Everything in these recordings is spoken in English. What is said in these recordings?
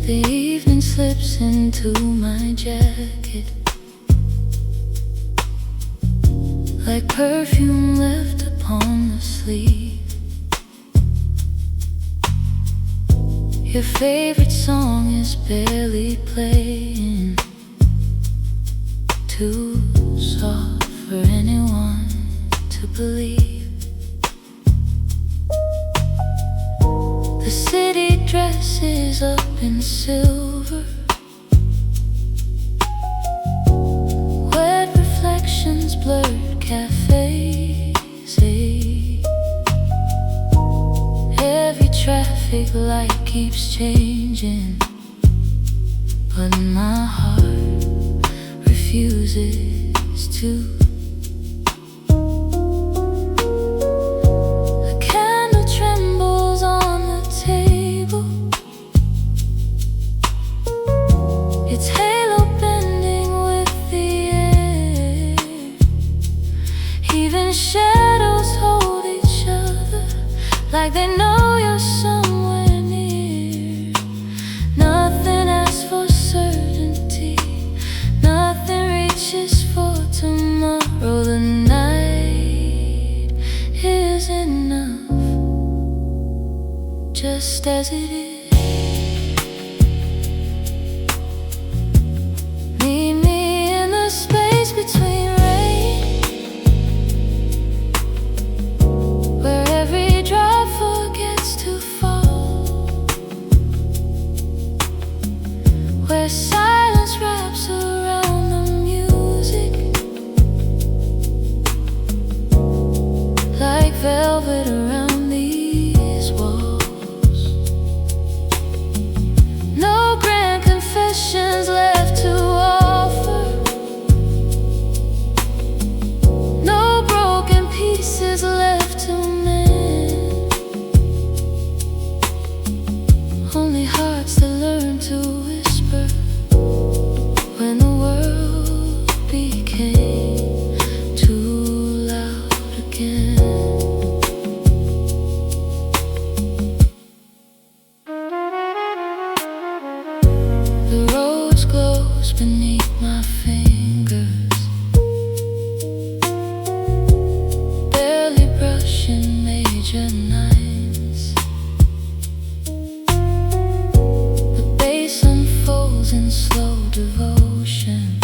The evening slips into my jacket like perfume left upon the sleeve. Your favorite song is barely playing, too soft for anyone to believe. The city dresses up in silver, wet reflections, blurred cafes. Every traffic light keeps changing, but my heart refuses to. A candle trembles on the table, its halo bending with the air. Even shadows hold each other like they know you're somewhere near. Nothing asks for certainty, nothing reaches for tomorrow. The night is enough, just as it is. Meet me in the space between rain, where every drop forgets to fall, where silence wraps around the music like velvet around these walls. No grand confessions left to offer, no broken pieces left to mend, only hearts that learn to whisper when the world became too loud again. The rose glows beneath my fingers, barely brushing major nines. The bass unfolds in slow devotion,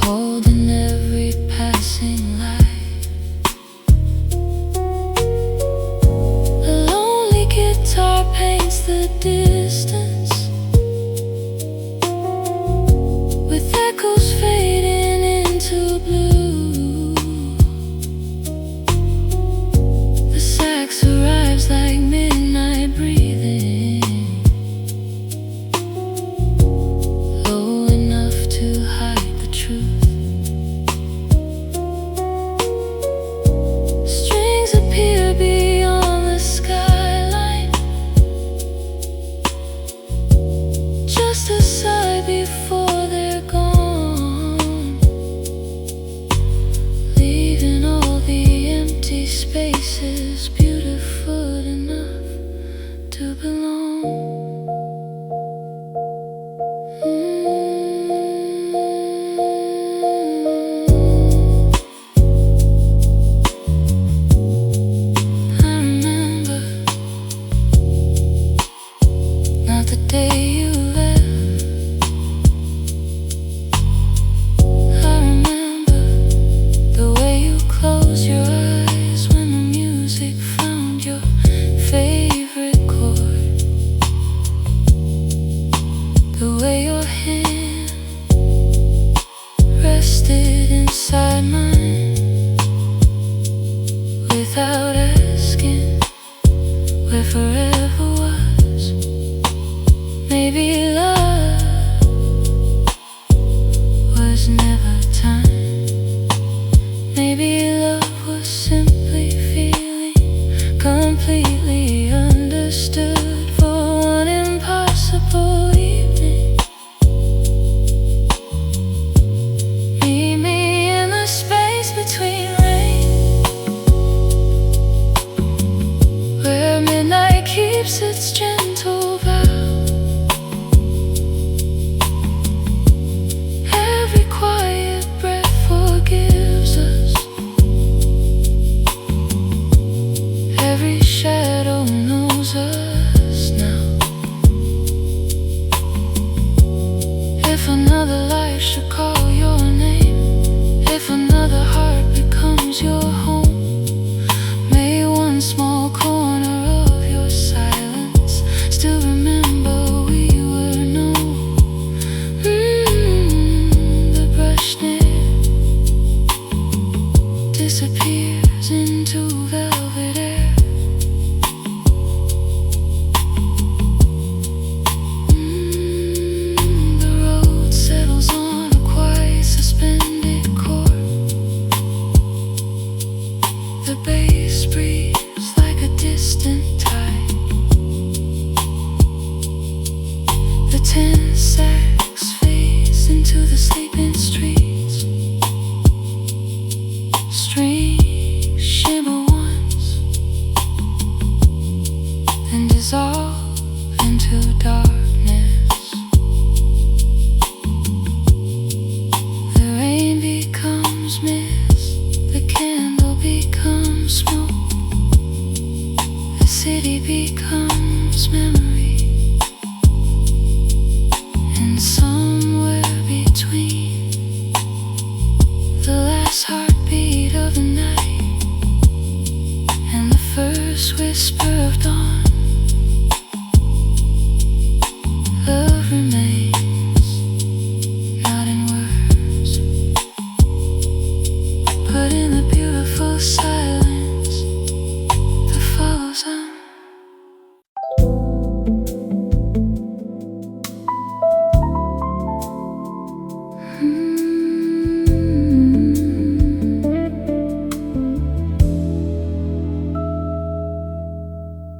holding every passing light. A lonely guitar paints the distance, with echoes fading into blue. The sax arrives like midnight breathing, low enough to hide the truth. Strings appear beyond the skyline, just a sigh before they're gone, leaving all the empty spaces beautiful enough to belong. I remember not the day you left. I remember the way you closed your eyes when the music found your favorite chord, the way your hand rested inside mine without asking where forever was. Maybe love was never time. Maybe love was simply feeling completely understood for one impossible evening. Meet me in the space between rain, where midnight keeps embrace its gentle vow. Every quiet breath forgives us. Every shadow knows us now. If another life should call your name, if another heart becomes your home, may one small corner of your silence still remember we were known. The brush near disappears into velvet air. The road settles on a quiet suspended chord. The bass breathes like a distant tide. The tense sax fades into the sleeping streets. Strings shimmer once, then dissolve into darkness. The rain becomes mist, the candle becomes smoke, the city becomes memory, and somewhere between the last heartbeat of the night and the first whisper of dawn, love remains, not in words, but in the beautiful silence that follows on.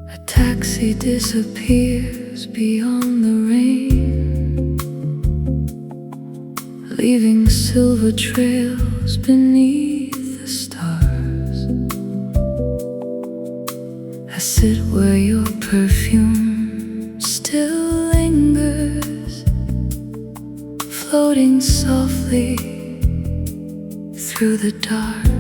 A taxi disappears beyond the rain, leaving silver trails beneath the stars. I sit where your perfume still lingers, floating softly through the dark.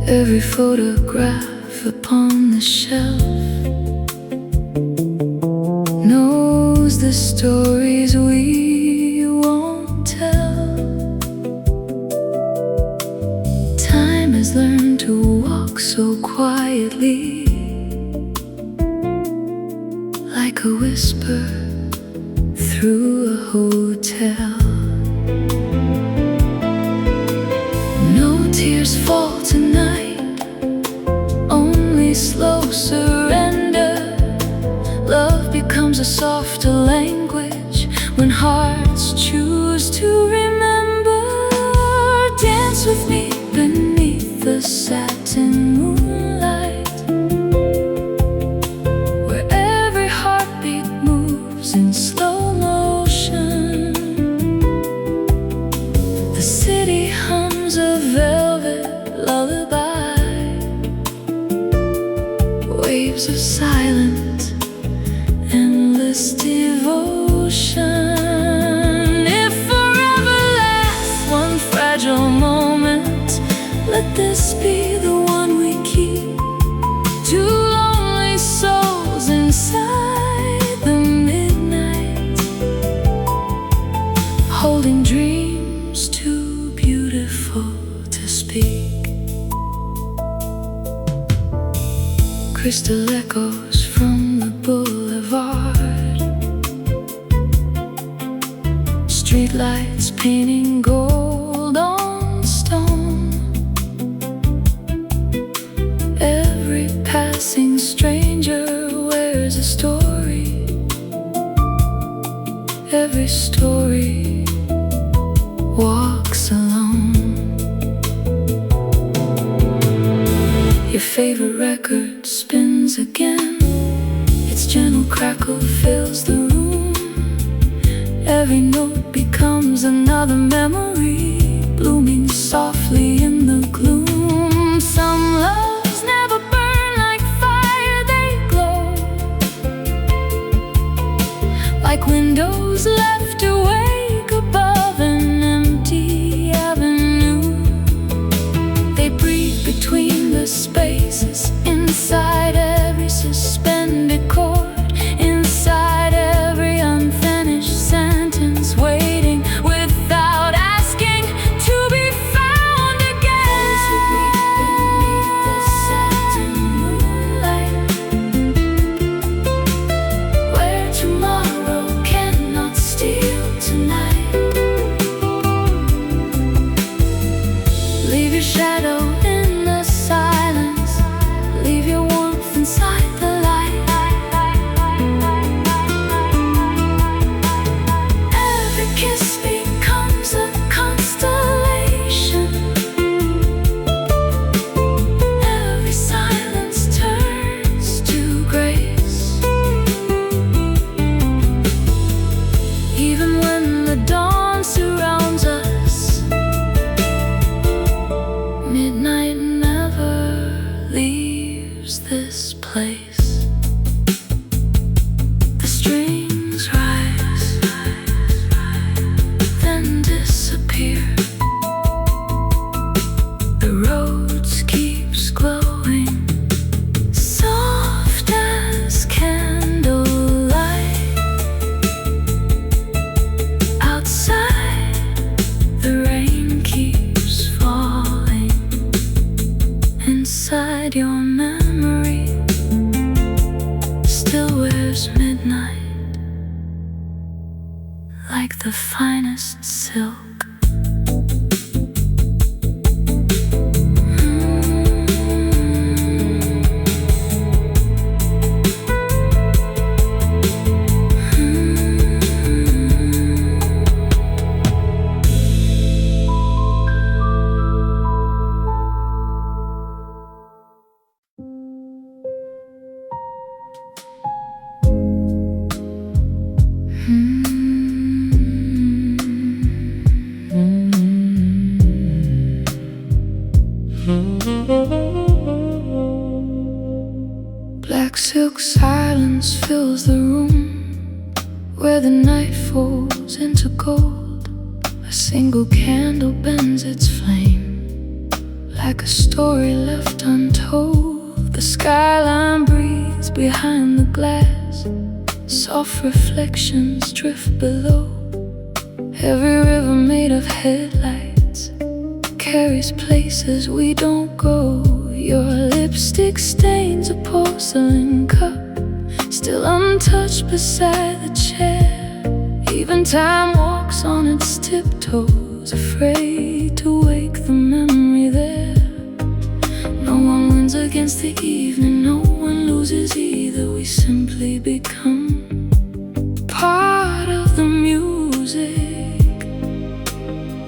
Every photograph upon the shelf knows the stories we won't tell. Time has learned to walk so quietly, like a whisper through a hotel. No tears fall tonight, only slow surrender. Love becomes a softer language when hearts choose to remember. Dance with me beneath the satin moonlight, where every heartbeat moves in slow motion. The city hums a velvet lullaby, waves of silent, endless devotion. If forever lasts one fragile moment, let this be the one we keep. Two lonely souls inside the midnight, holding dreams too beautiful to speak. Crystal echoes from the boulevard, streetlights painting gold on stone. Every passing stranger wears a story, every story walks alone. Your favorite record spins again, its gentle crackle fills the room. Every note becomes another memory, blooming softly in the gloom. Some loves never burn leaves this place. The strings rise, then disappear. The roads keeps glowing, soft as candlelight. Outside, the rain keeps falling. Inside your memory still wears midnight like the finest silk. Black silk silence fills the room where the night falls into gold. A single candle bends its flame like a story left untold. The skyline breathes behind the glass, soft reflections drift below. Every river made of headlights carries places we don't go. Your lipstick stains a porcelain cup, still untouched beside the chair. Even time walks on its tiptoes, afraid to wake the memory there. No one wins against the evening, no one loses either. We simply become part of the music.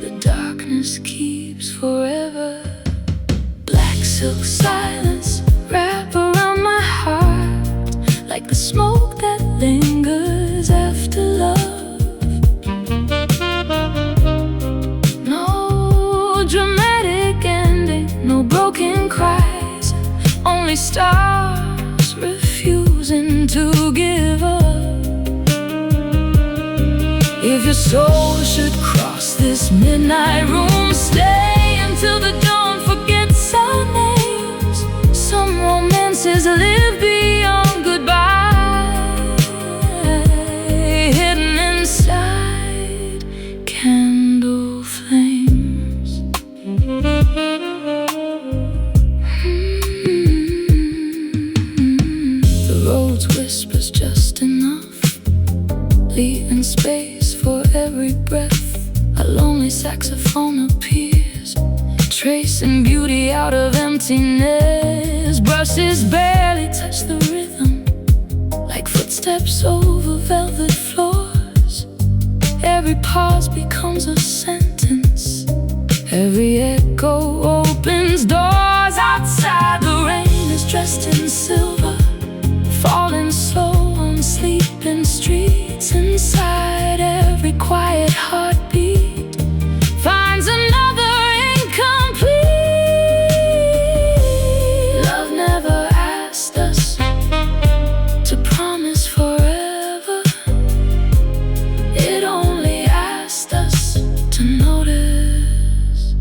The darkness keeps forever. Black silk silence wrap around my heart like the smoke that lingers after love. No dramatic ending, no broken cries, only stars refusing to give up. If your soul should cross this midnight room, stay until the dawn forgets our names. Some romances live beyond goodbye, hidden inside candle flames. The road's whispers just enough, leaving space for every breath. A lonely saxophone appears, tracing beauty out of emptiness. Brushes barely touch the rhythm, like footsteps over velvet floors. Every pause becomes a sentence, every echo opens doors. Outside, the rain is dressed in silver, falling slow on sleeping streets. Inside, every quiet heartbeat finds another incomplete. Love never asked us to promise forever, it only asked us to notice.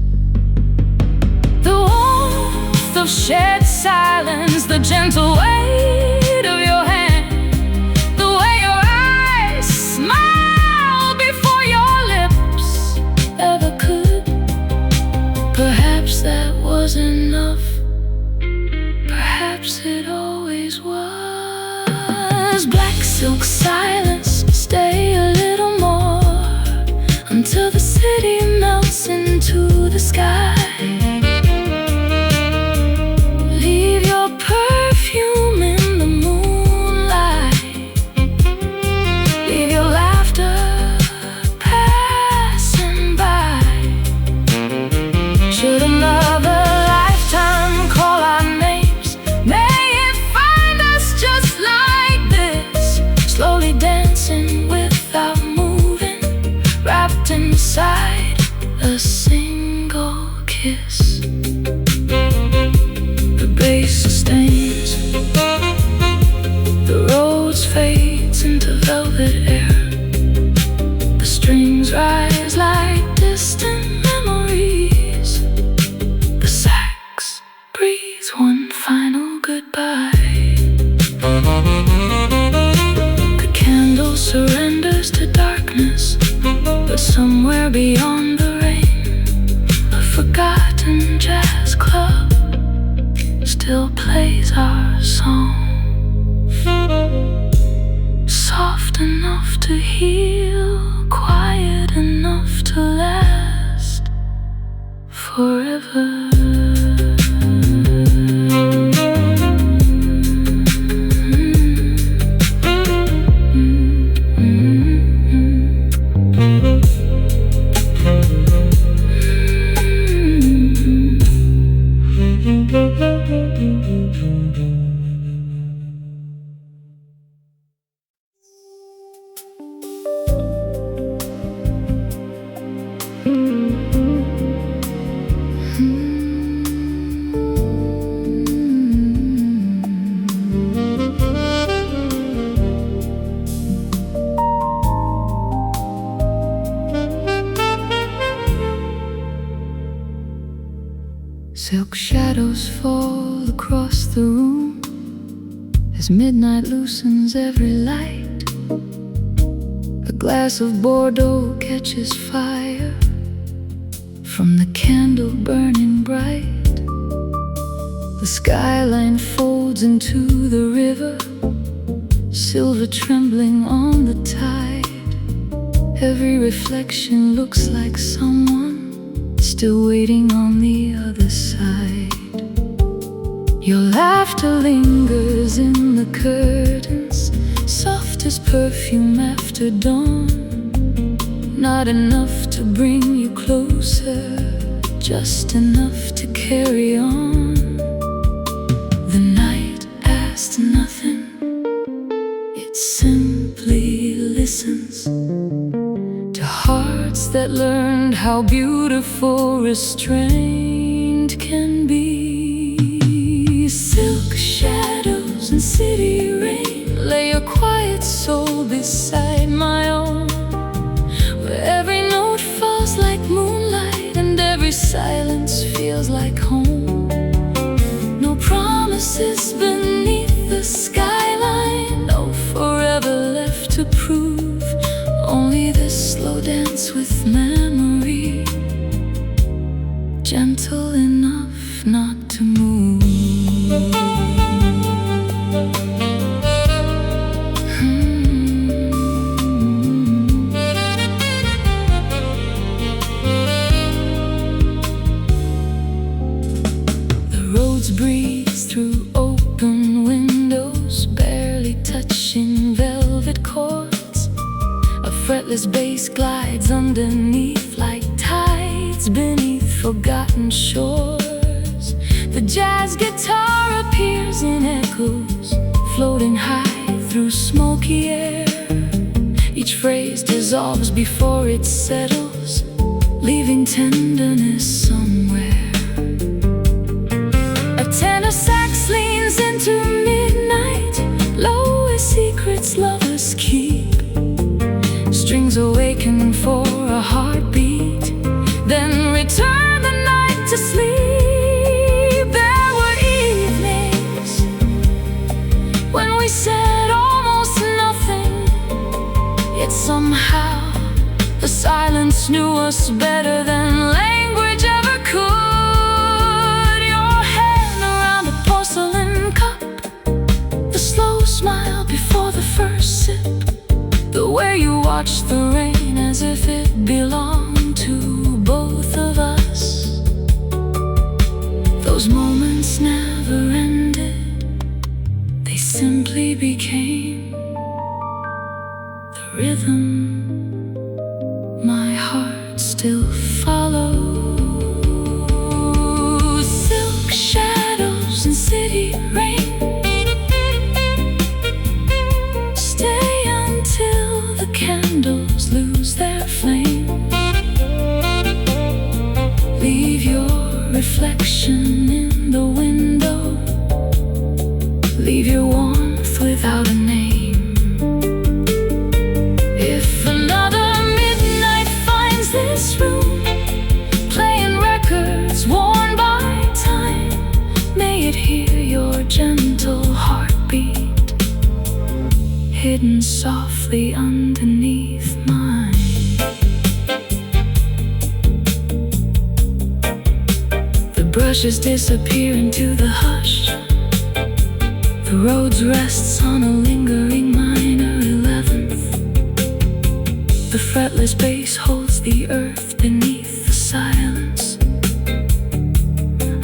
The warmth of shared silence, the gentle weight of your hand, the way your eyes smile before your lips ever could. Perhaps that was enough, perhaps it always was. Black silk silence, stay a little more until the city melts into the sky. Leave your perfume in the moonlight, leave your laughter passing by. Should another lifetime call our names, may it find us just like this, slowly dancing without moving, wrapped inside a single kiss. beyond the rain, a forgotten jazz club still plays our song, soft enough to heal, quiet enough to last forever. Silk shadows fall across the room as midnight loosens every light. A glass of Bordeaux catches fire from the candle burning bright. The skyline folds into the river, silver trembling on the tide. Every reflection looks like someone still waiting on the other side. Your laughter lingers in the curtains, soft as perfume after dawn. Not enough to bring you closer, just enough to carry on. The night asked nothing, it simply listens to hearts that learned how beautiful restraint can be. Silk shadows and city rain, lay your quiet soul beside my own, where every note falls like moonlight and every silence feels like home. No promises beneath the skyline, no forever left to prove, only this slow dance with memory, gentle enough not to move. The roads breeze through open windows, barely touching velvet chords. A fretless bass glides underneath like tides beneath forgotten shores. The jazz guitar appears in echoes, floating high through smoky air. Each phrase dissolves before it settles, leaving tenderness somewhere. A tenor sax leans into midnight, low as secrets lovers keep. Strings awaken for a heartbeat, then return the night to sleep. There were evenings when we said almost nothing, yet somehow the silence knew us better than language ever could. Your hand around a porcelain cup, the slow smile before the first sip, the way you watched the rain as if it belonged to both of us. Those moments never ended, they simply became the rhythm my heart still follows. Silk shadows and city rain, stay until the candles lose their flame. Leave your reflection in the window, leave your warmth without a name. If another midnight finds this room playing records worn by time, may it hear your gentle heartbeat hidden softly underneath mine. just disappear into the hush. The road rests on a lingering minor 11th. The fretless bass holds the earth beneath the silence.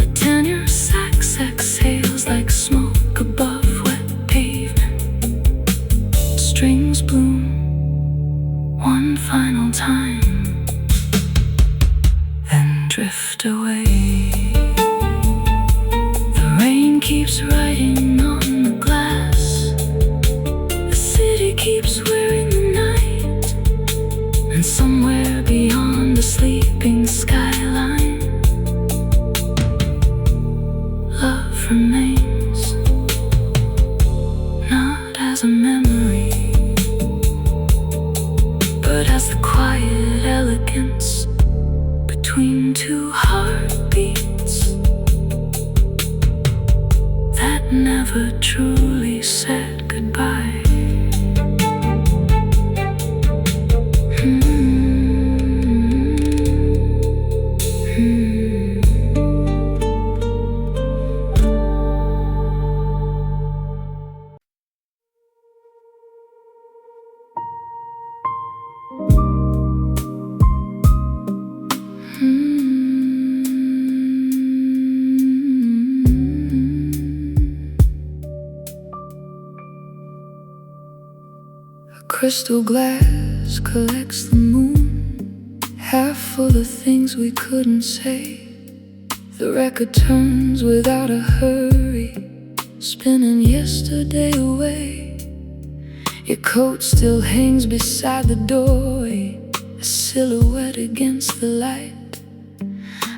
A tenor sax exhales like smoke above wet pavement. Strings bloom one final time, then drift away. The rain keeps writing on the glass. The city keeps wearing the night, and somewhere beyond the sleeping skyline, love remains, not as a memory, but as the quiet elegance between two heartbeats that never truly said goodbye. Crystal glass collects the moon, half full of things we couldn't say. The record turns without a hurry, spinning yesterday away. Your coat still hangs beside the doorway, a silhouette against the light.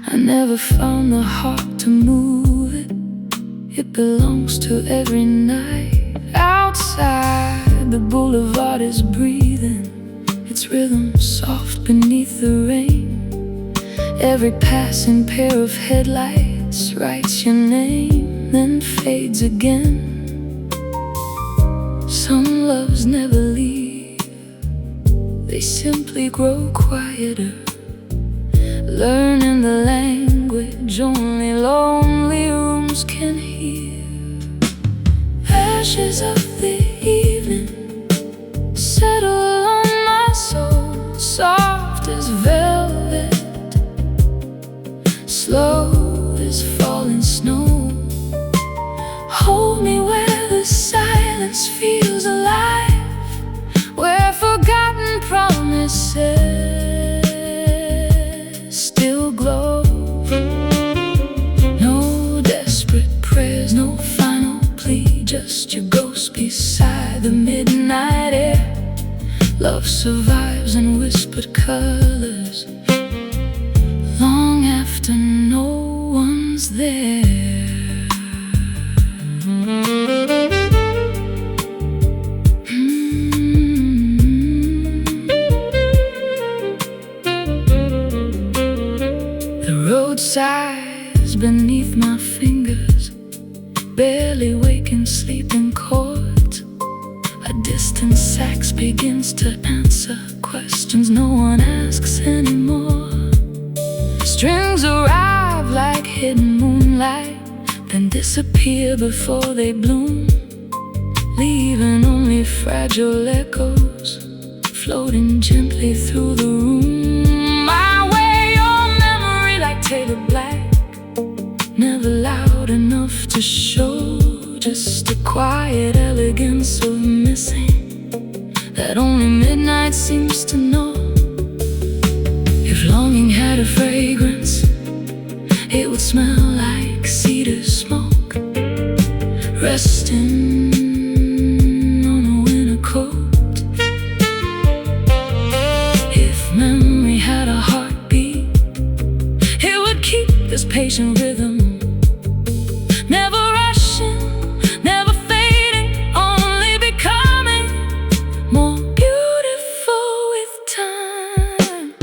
I never found the heart to move it. It belongs to every night. Outside, the boulevard is breathing, its rhythm soft beneath the rain. Every passing pair of headlights writes your name, then fades again. Some loves never leave, they simply grow quieter, learning the language only lonely rooms can hear. Ashes of the evening settle on my soul, soft as velvet, slow as falling snow. Hold me where the silence feels alive, where forgotten promises still glow. No desperate prayers, no final plea, just your ghost beside the midnight air. Love survives in whispered colors, long after no one's there. The road sighs beneath my fingers, barely waking sleeping chords. A distant sax begins to answer questions no one asks anymore. Strings arrive like hidden moonlight, then disappear before they bloom, leaving only fragile echoes floating gently through the room. My way, your memory like Taylor Black, never loud enough to show, just a quiet elegance of missing that only midnight seems to know. If longing had a fragrance, it would smell like cedar smoke, resting on a winter coat. If memory had a heartbeat, it would keep this patient rhythm, never rushing, never fading, only becoming more beautiful with time.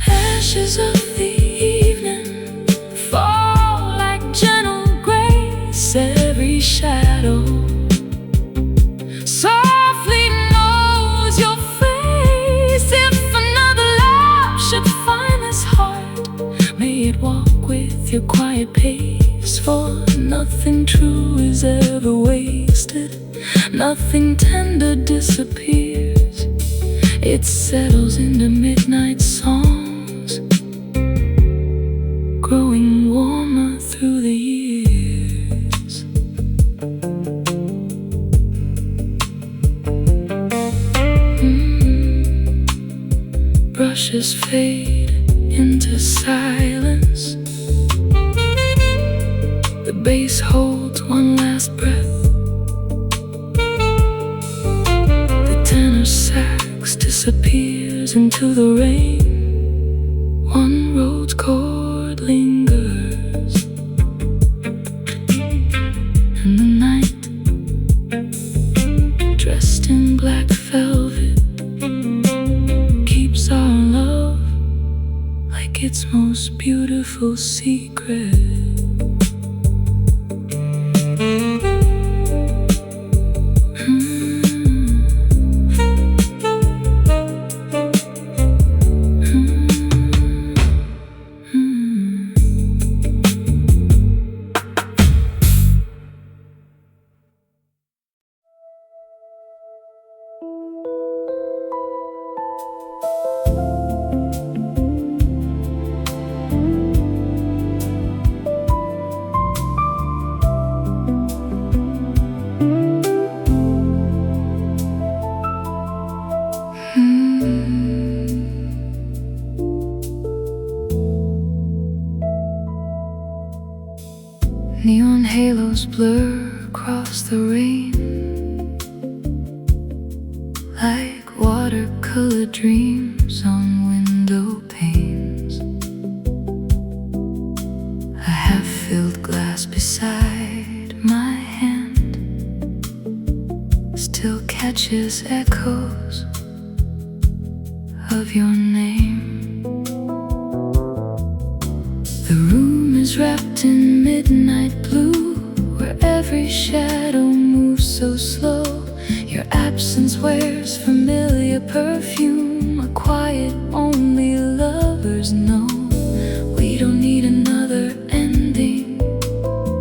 Ashes of the evening fall like gentle grace, every shadow softly knows your face. If another love should find this heart, may it walk with your quiet pace. For nothing true is ever wasted, nothing tender disappears. It settles into midnight songs, growing warmer through the years. Brushes fade into silence. The bass holds one last breath. The tenor sax disappears into the rain. One Rhodes chord lingers, and the night, dressed in black velvet, keeps our love like its most beautiful secret. Neon halos blur across the rain, like watercolor dreams on window panes. A half-filled glass beside my hand still catches echoes of your name. The room is wrapped in midnight blue, where every shadow moves so slow. Your absence wears familiar perfume, a quiet only lovers know. We don't need another ending,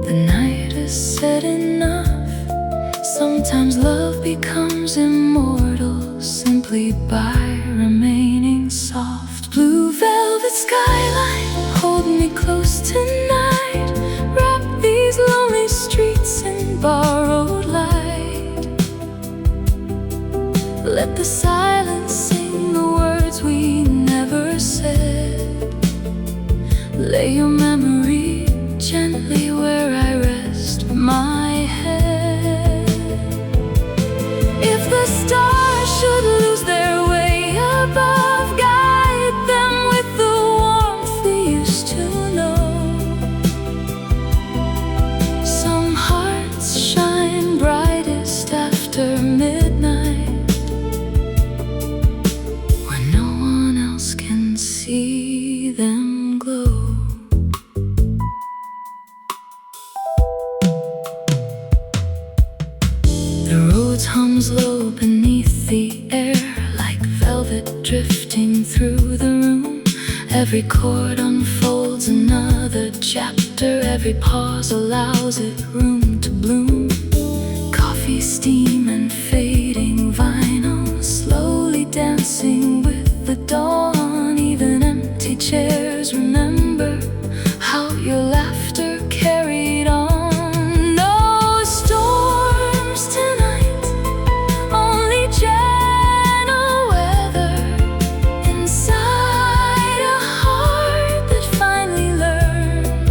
the night is said enough. Sometimes love becomes immortal simply by remaining soft. Blue velvet skyline, hold me close tonight. Wrap these lonely streets in borrowed light. Let the silence sing the words we never said. Lay your memory gently where I rest my head. If the stars should lose their way above, guide them with the warmth we used to know. Some hearts shine brightest after midnight, when no one else can see them glow. The road hums low beneath the air, like velvet drifting through the room. Every chord unfolds another chapter, every pause allows it room to bloom. Coffee steam and fading vinyl, slowly dancing with the dawn. Even empty chairs remember how your laughter carried on. No storms tonight, only gentle weather inside a heart that finally learned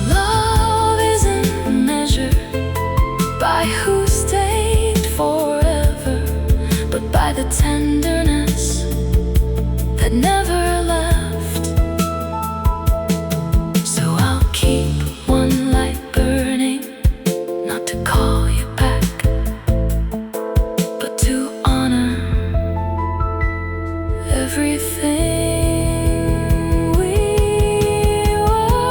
love isn't measured by who stayed forever, but by the tenderness that never left. So I'll keep one light burning, not to call you back, but to honor everything we were.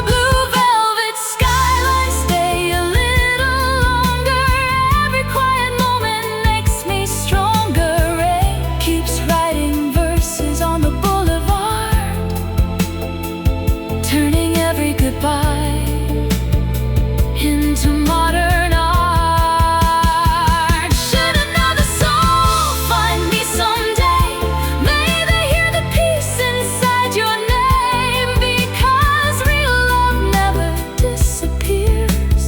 Blue velvet skyline, stay a little longer. Every quiet moment makes me stronger. Rain keeps writing goodbye into modern art. Should another soul find me someday, may they hear the peace inside your name, because real love never disappears,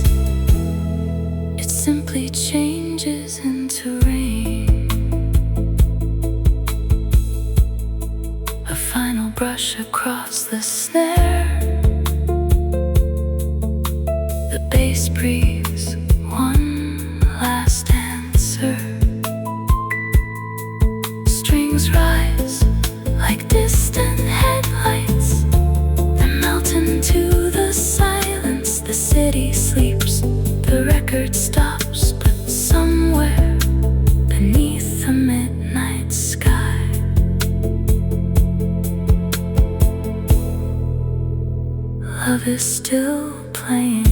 it simply changes into rain. A final brush across the snare, the bass breathes one last answer. Strings rise like distant headlights, they melt into the silence. The city sleeps, the record stops, but somewhere beneath the midnight sky, love is still playing.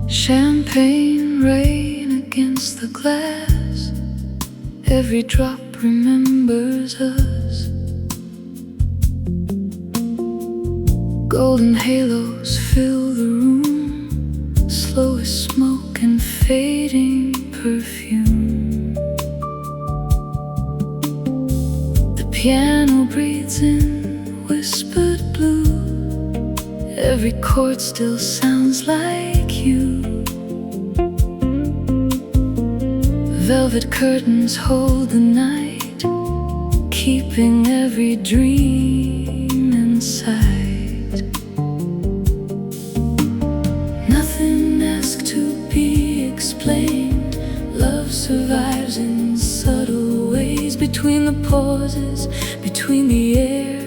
Champagne rain against the glass, every drop remembers us. Golden halos fill the room, slow as smoke and fading perfume. The piano breathes in whispered blue, every chord still sounds like you. Velvet curtains hold the night, keeping every dream in sight. Nothing asked to be explained, love survives in subtle ways. Between the pauses, between the air,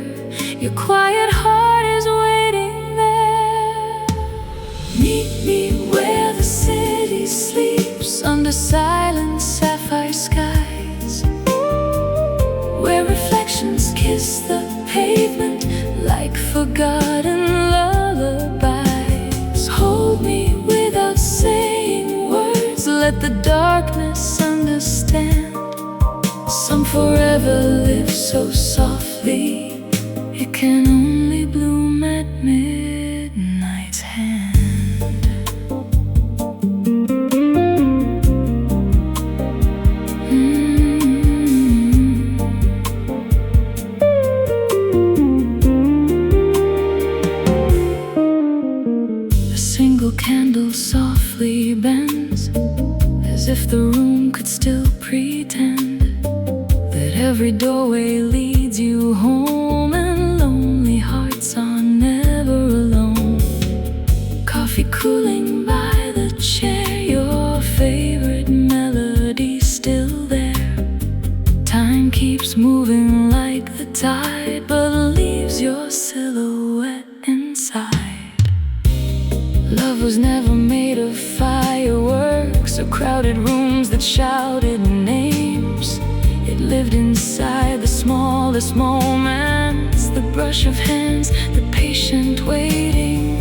your quiet heart is waiting there. Meet me where the city sleeps, under silent sapphire skies, where reflections kiss the pavement like forgotten lullabies. Hold me without saying words, let the darkness understand. Some forever live so softly, it can only bloom at midnight's hand. Candle softly bends, as if the room could still pretend that every doorway leads you home, and lonely hearts are never alone. Coffee cooling by the chair, your favorite melody still there. Time keeps moving like the tide, but leaves your silhouette inside. Love was never made of fireworks or crowded rooms that shouted names. It lived inside the smallest moments, the brush of hands, the patient waiting,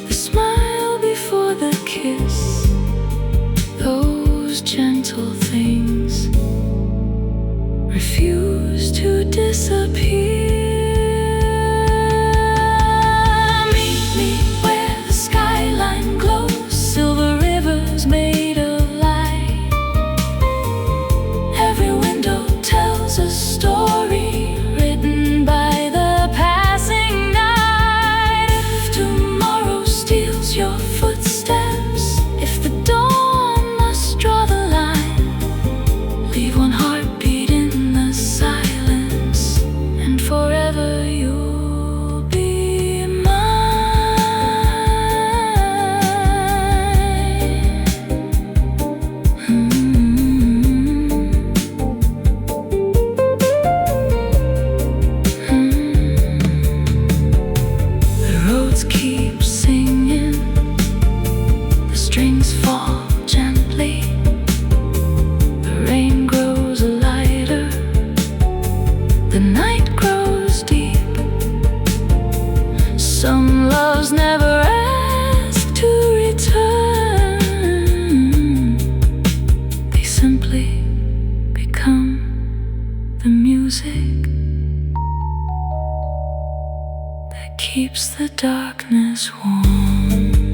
the smile before the kiss. Those gentle things refuse to disappear. Made of light, every window tells a story written by the passing night. loves never ask to return. They simply become the music that keeps the darkness warm.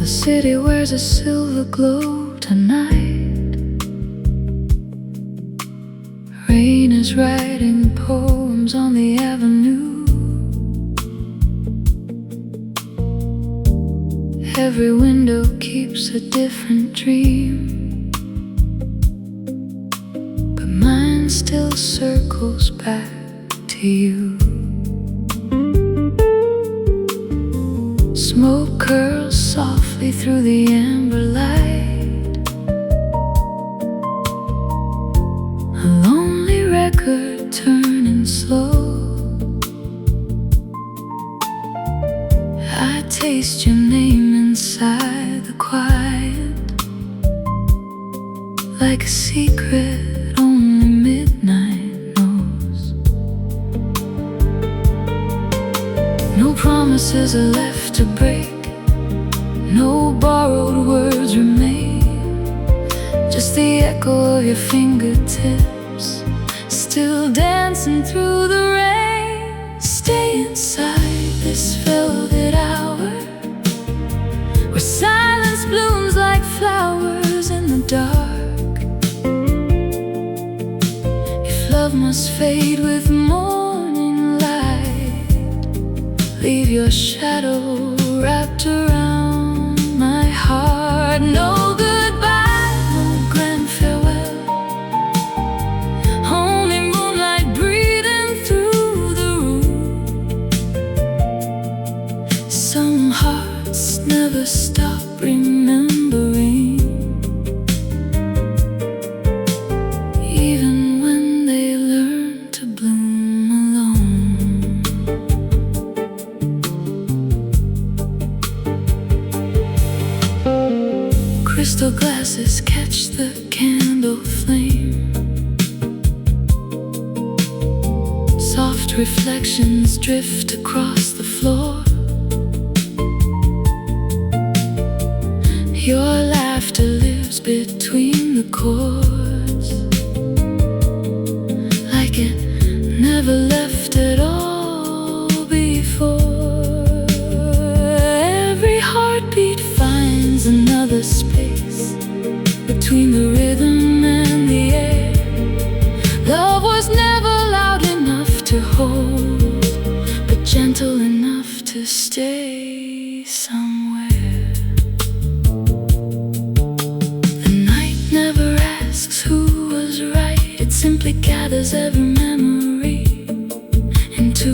The city wears a silver glow tonight. Rain is writing poems on the avenue. Every window keeps a different dream, but mine still circles back to you. Smoke curls softly through the amber light. A lonely record turning slow. I taste your name inside the quiet, like a secret only midnight knows. No promises are left to break, no borrowed words remain, just the echo of your fingertips still dancing through the rain. Stay inside this velvet hour, where silence blooms like flowers in the dark. If love must fade with morning light, leave your shadow wrapped around my heart. No goodbye, no grand farewell, only moonlight breathing through the room. Some hearts never stop remembering, even when they learn to bloom alone. Crystal glasses catch the candle flame. Soft reflections drift across the floor. Your laughter lives between the chords, like it never left at all before. Every heartbeat finds another space between the rhythm and the air. Love was never loud enough to hold, but gentle enough to stay somewhere. The night never asks who was right, it simply gathers every memory into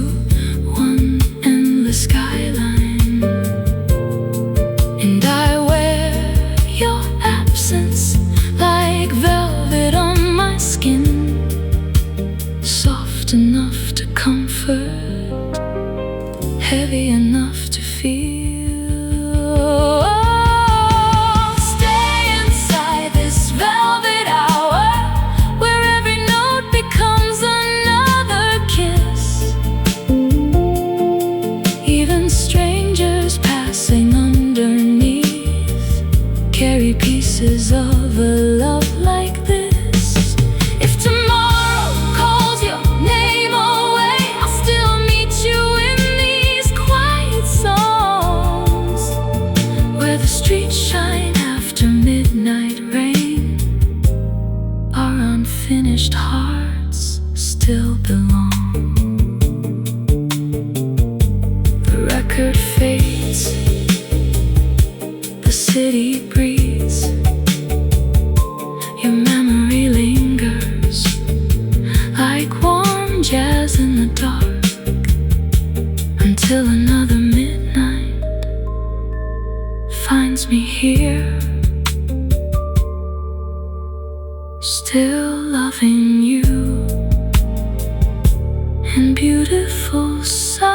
one endless skyline. And I wear your absence like velvet on my skin, soft enough to comfort, heavy enough to feel. Stay inside this velvet hour, where every note becomes another kiss. Even strangers passing underneath carry pieces of a love like this. If tomorrow calls your name away, I'll still meet you in these quiet songs, where the streets shine after midnight rain. Our unfinished hearts still belong. The record fades, the city steady breeze. Your memory lingers like warm jazz in the dark, until another midnight finds me here, still loving you in beautiful silence.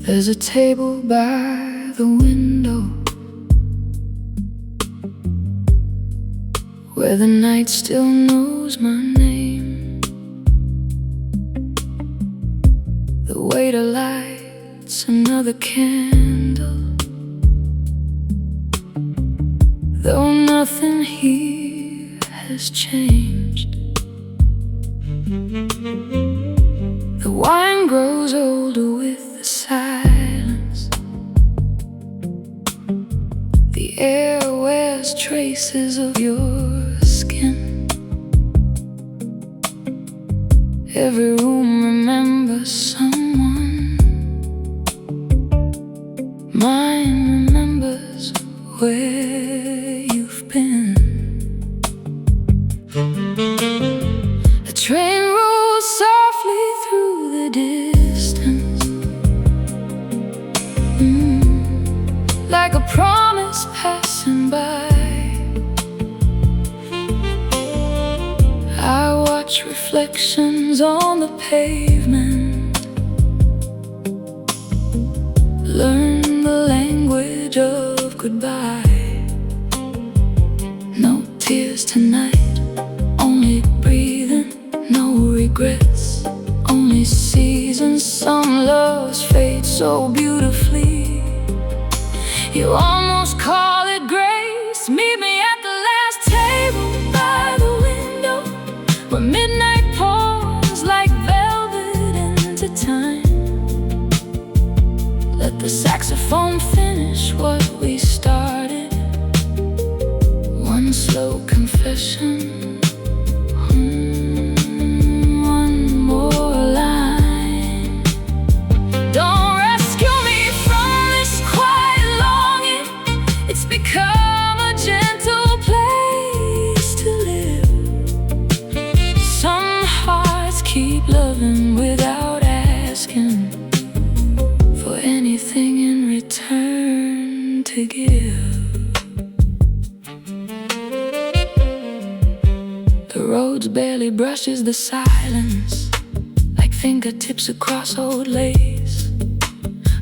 There's a table by the window where the night still knows my name. The waiter lights another candle, though nothing here has changed. The wine grows older with the silence. The air wears traces of your skin. Every room remembers someone. Mine remembers where you've been. The train rolls softly through the distance, like a promise passing by. I watch reflections on the pavement, learn the language of goodbye. No tears tonight, only breathing, no regrets, only seasons. Some loves fade so beautifully, you almost call it grace. Meet me at the last table by the window, where midnight pours like velvet into time. Let the saxophone finish what we started. One slow confession, one more line. Don't rescue me from this quiet longing. It's become a gentle place to live. Some hearts keep loving without asking for anything in return to give. The road barely brushes the silence, like fingertips across old lace.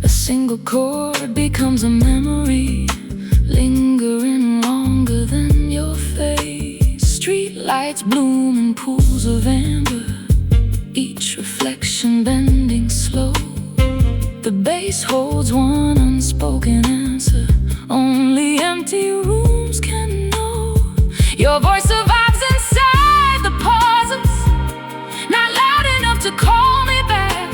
A single chord becomes a memory, lingering longer than your face. Street lights bloom in pools of amber, each reflection bending slow. The bass holds one unspoken answer only empty rooms can know. Your voice survives inside the pauses, not loud enough to call me back,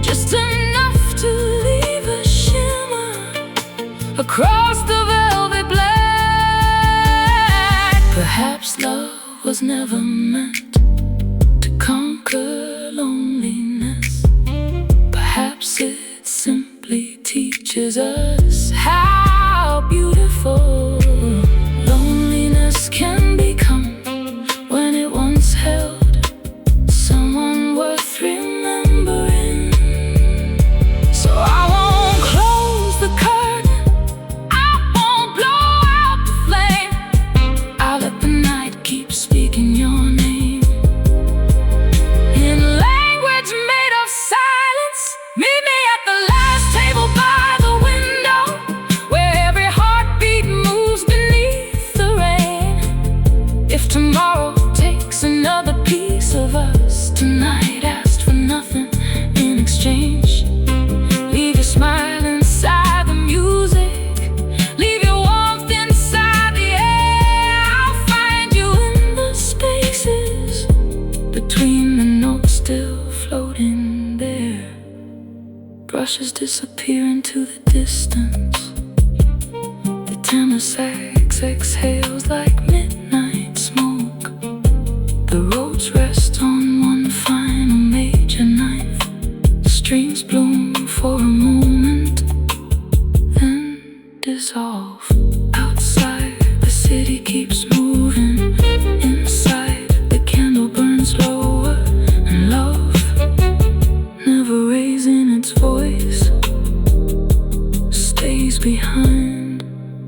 just enough to leave a shimmer across the velvet black. Perhaps love was never meant to conquer loneliness. Perhaps it simply teaches us how beautiful loneliness can become when it once held someone worth remembering. So I won't close the curtain, I won't blow out the flame. I'll let the night keep speaking your name in language made of silence. Meet me at the last table by the window, still floating there. Brushes disappear into the distance. The tenor sax exhales like midnight smoke. The roads rest on one final major ninth. The streams bloom for a moment, then dissolve. Outside, the city keeps moving. Inside, the candle burns lower, and love, never raising its voice, stays behind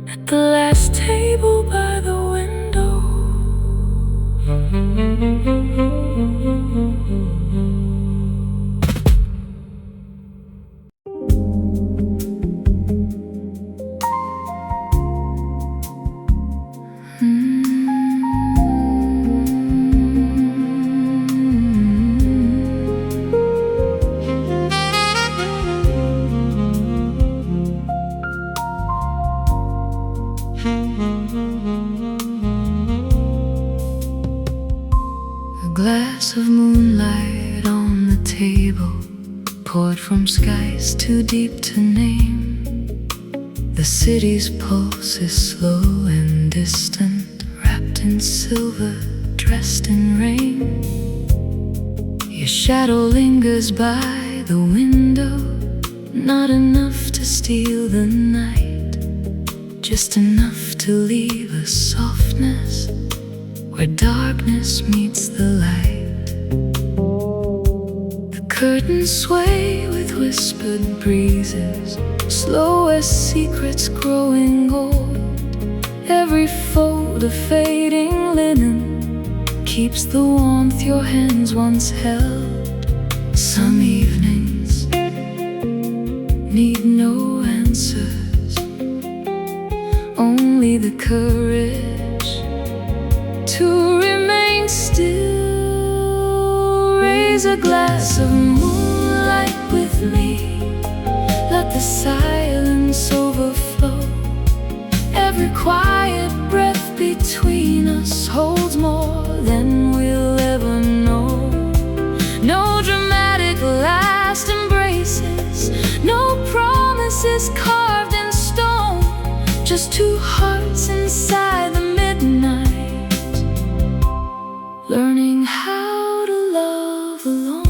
at the last table by the window. A glass of moonlight on the table, poured from skies too deep to name. The city's pulse is slow and distant, wrapped in silver, dressed in rain. Your shadow lingers by the window, not enough to steal the night, just enough to leave a softness where darkness meets the light. The curtains sway with whispered breezes, slow as secrets growing old. Every fold of fading linen keeps the warmth your hands once held. Some evenings need no answers, only the courage to remain still. Raise a glass of moonlight with me, let the silence overflow. Every quiet breath between us holds more than we'll ever know. No dramatic last embraces, no promises carved in stone, just two hearts inside the midnight, learning how to love alone.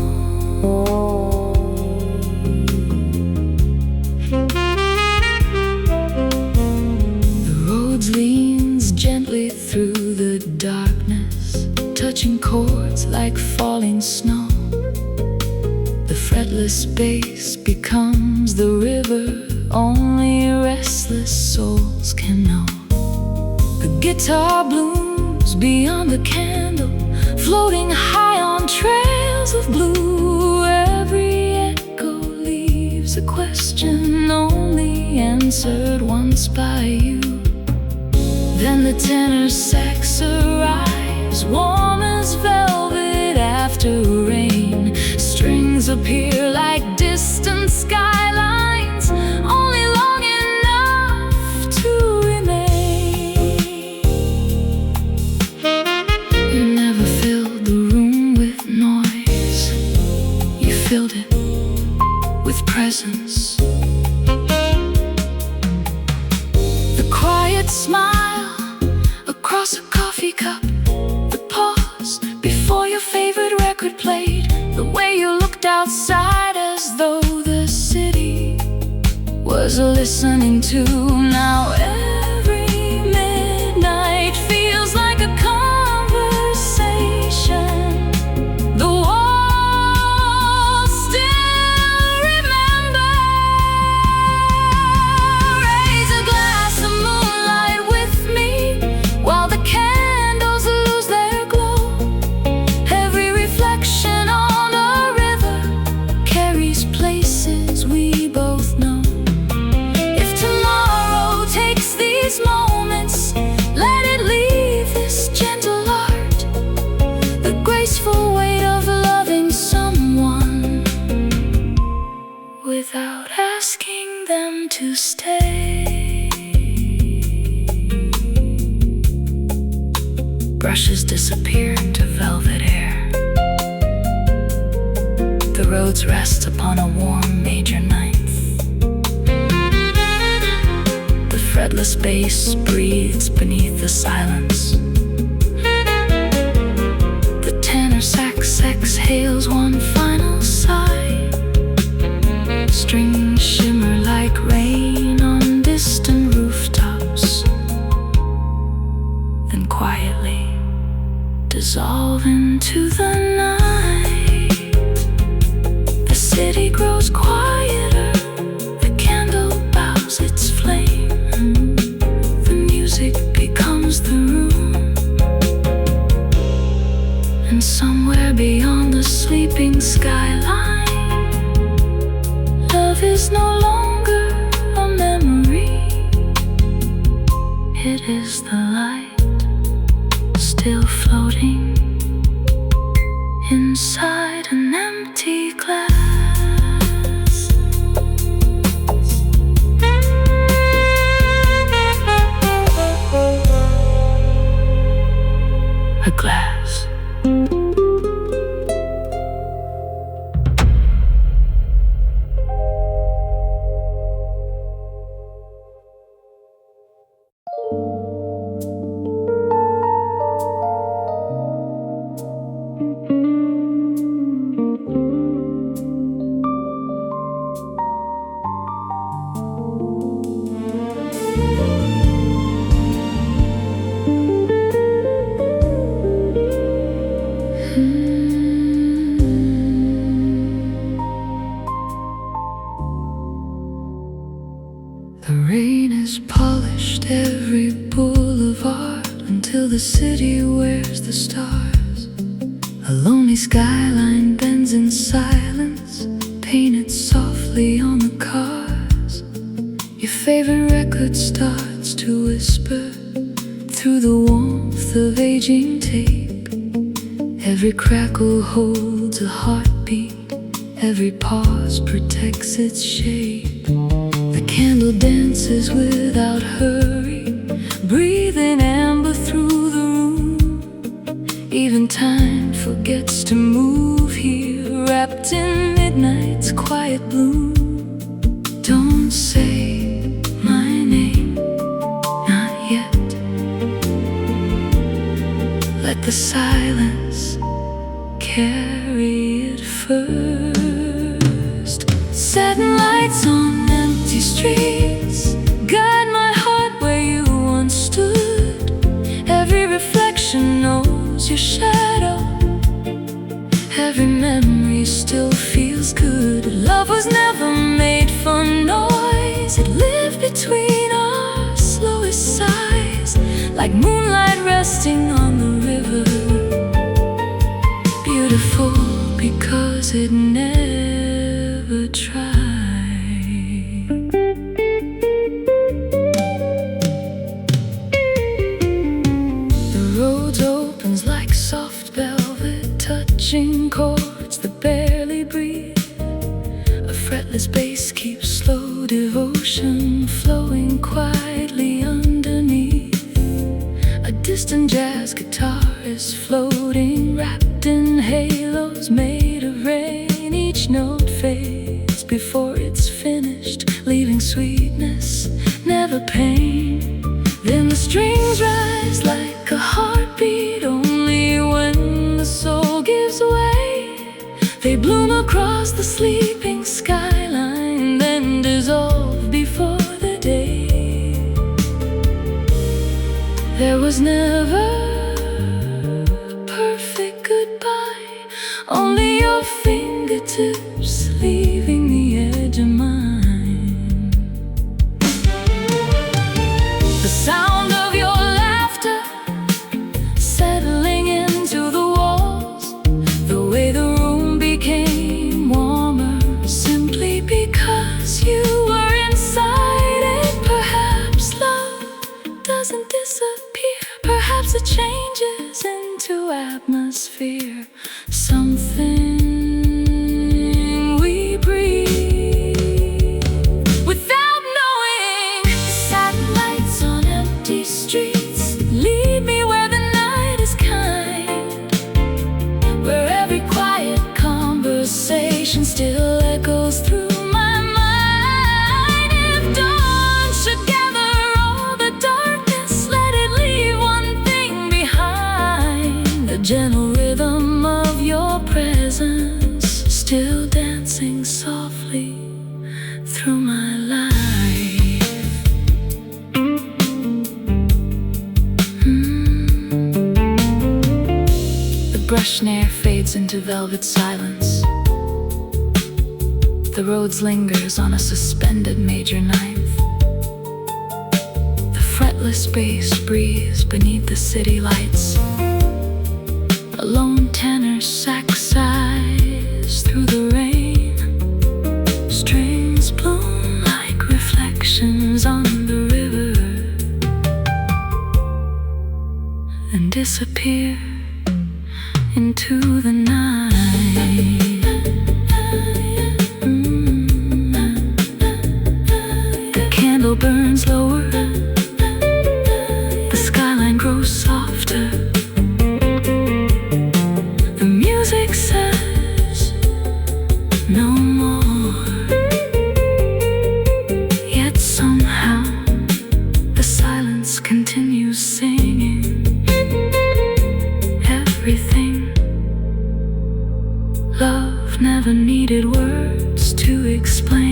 The road leans gently through the darkness, touching chords like falling snow. The fretless bass becomes the river only restless souls can know. The guitar blooms beyond the candle, floating high on trails of blue. Every echo leaves a question only answered once by you. Then the tenor sax arrives, warm as velvet after rain. Strings appear like distant skylines, only long enough to remain. You never filled the room with noise, you filled it with presence. The quiet smile across a coffee cup, the pause before your favorite record played, the way you looked outside as though the city was listening to. Now every midnight feels like a conversation. The walls still remember. Raise a glass of moonlight with me while the candles lose their glow. Every reflection on a river carries places we both know. If tomorrow takes these moments, let it leave this gentle art, the graceful weight of loving someone without asking them to stay. Brushes disappear into velvet air. roads rest upon a warm major ninth. The fretless bass breathes beneath the silence. The tenor sax exhales one final sigh. Strings shimmer like rain on distant rooftops, then quietly dissolve into the night. The city grows quieter, the candle bows its flame. The music becomes the room, and somewhere beyond the sleeping skyline, love is no longer a memory. It is the light still floating inside an empty glass. A glass. The rain has polished every boulevard until the city wears the stars. A lonely skyline bends in silence, painted softly on the cars. Your favorite record starts to whisper through the warmth of aging tape. Every crackle holds a heartbeat, every pause protects its shape. The candle dances without hurry, breathing amber through the room. Even time forgets to move here, wrapped in midnight's quiet bloom. Don't say my name, not yet. Let the silence carry it first. Setting lights on empty streets, guide my heart where you once stood. Every reflection knows your shadow, every memory still feels good. Love was never made for noise, it lived between our slowest sighs, like moonlight resting on the river. Beautiful because it never tried. The road opens like soft velvet, touching chords that barely breathe. A fretless bass keeps slow devotion flowing quietly underneath. A distant jazz guitar is floating, wrapped in halos made of rain. Each note fades before it's finished, leaving sweetness, never pain. Then the strings rise like a heartbeat, only when the soul gives way. They bloom across the sleeping skyline, then dissolve before the day. There was never a perfect goodbye, only your fingertips leaving the edge of mine. The sound of your laughter settling into the walls, the way the room became warmer simply because you were inside it. Perhaps love doesn't disappear, perhaps it changes into atmosphere. Something we breathe fades into velvet silence. The road's lingers on a suspended major ninth. The fretless bass breathes beneath the city lights. A lone tenor sax sighs through the rain. Strings bloom like reflections on the river and disappear into the night. The candle burns lower, the skyline grows softer. The music says no more, yet somehow the silence continues singing. Everything love never needed words to explain.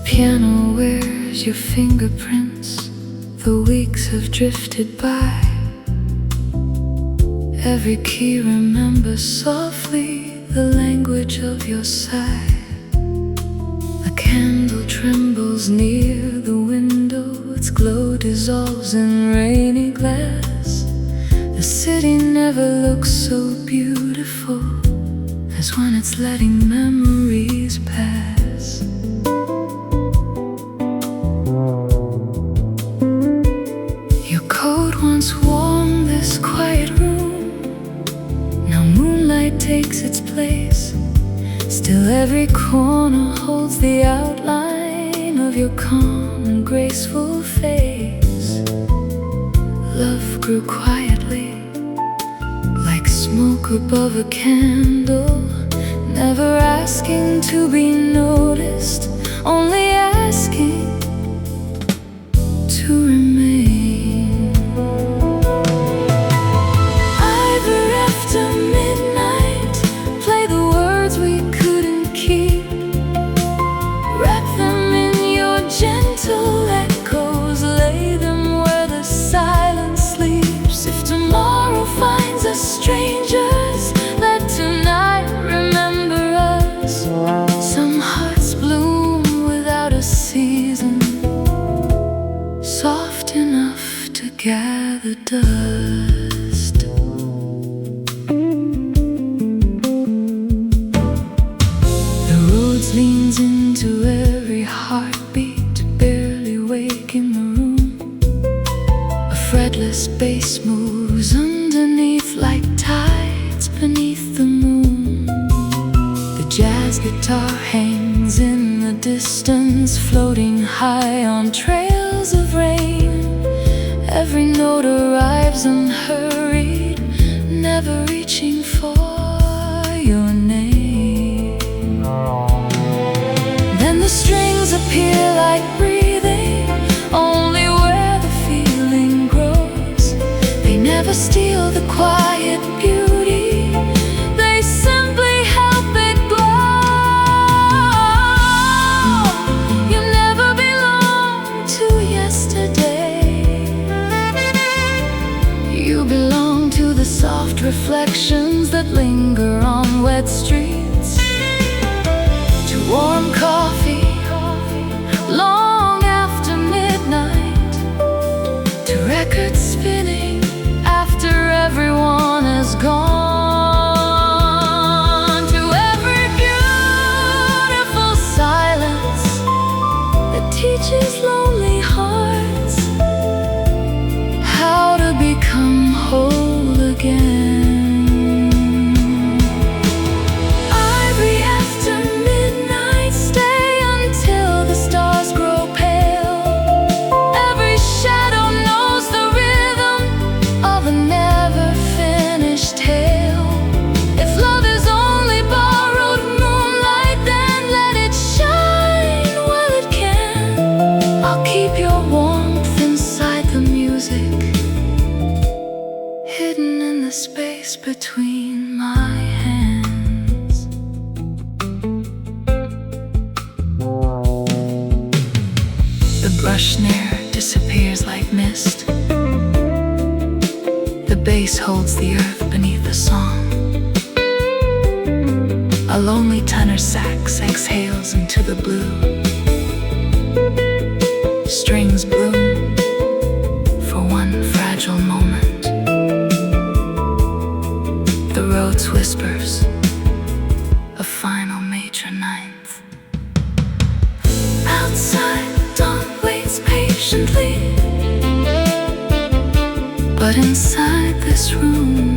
Piano wears your fingerprints. The weeks have drifted by. Every key remembers softly the language of your sigh. A candle trembles near the window. Its glow dissolves in rainy glass. The city never looks so beautiful as when it's letting memories pass. Once warmed this quiet room, now moonlight takes its place. Still every corner holds the outline of your calm and graceful face. Love grew quietly, like smoke above a candle, never asking to be noticed, only asking to remain. Strangers, let tonight remember us. Some hearts bloom without a season, soft enough to gather dust. The road leans into every heartbeat, barely waking the room. A fretless bass moves underneath like tides beneath the moon. The jazz guitar hangs in the distance, floating high on trails of rain. Every note arrives unhurried, never reaching for your name. Then the strings appear like breathing, only where the feeling grows. They never steal the quiet beauty, they simply help it glow. You never belong to yesterday, you belong to the soft reflections that linger on wet streets, to warm coffee between my hands. The brush snare disappears like mist. The bass holds the earth beneath the song. A lonely tenor sax exhales into the blue. Strings bloom for one fragile moment. The road whispers a final major ninth. Outside, dawn waits patiently, but inside this room,